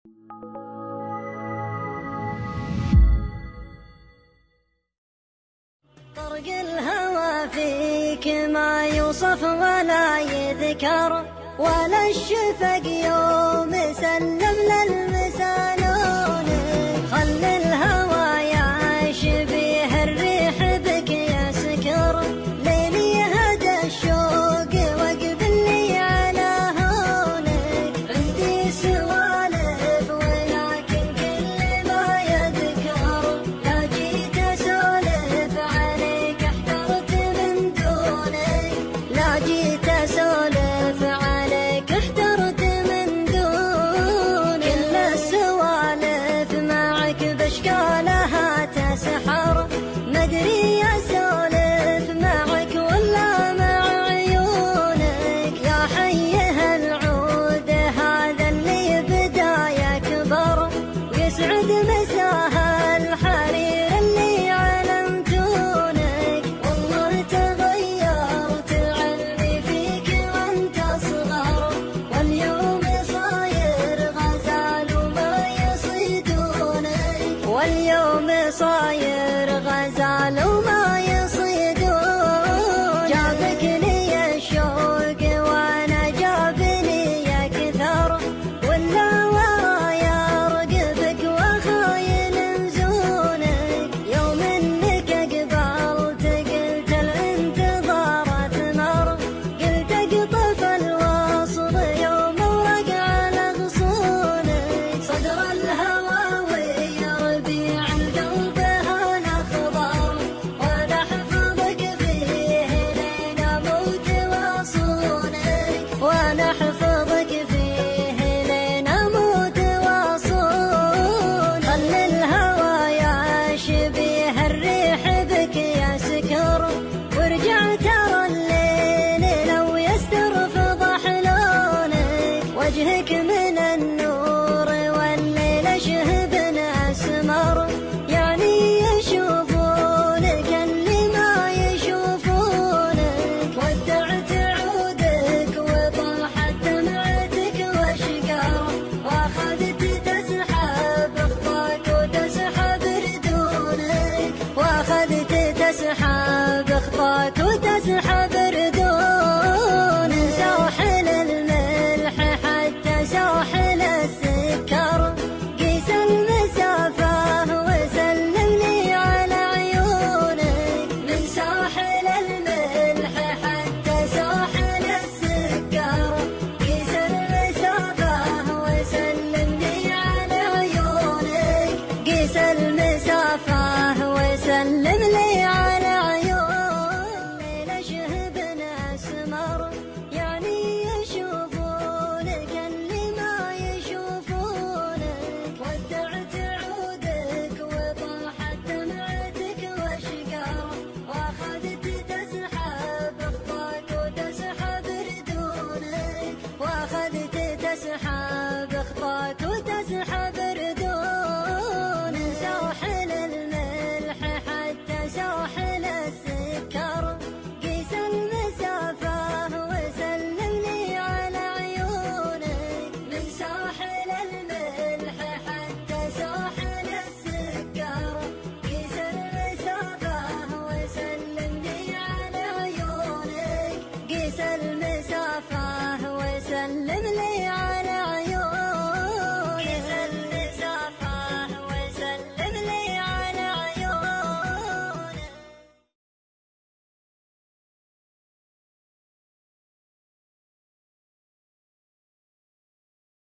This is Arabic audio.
طرق الهوى فيك ما يوصف ولا يذكر، ولا الشفق يوم سلم للمسانون. خل الهوى يعيش بيه الريح بك يسكر، ليلي هدى الشوق واقبل لي على هونك. عندي سوالف ولكن كل ما يذكر، لا جيت اسولف عليك احترت من دونك. لا جيت اسولف عليك احترت من دونك. كل السوالف معك باشكالها تسحر، مدري اسولف معك ولا مع عيونك. يا حيه العود هذا اللي بدا يكبر، ويسعد مساها الحرير اللي علمتونك. والله تغيرت علمي فيك وانت صغر، واليوم صاير غزال وما يصيدونك. واليوم صاير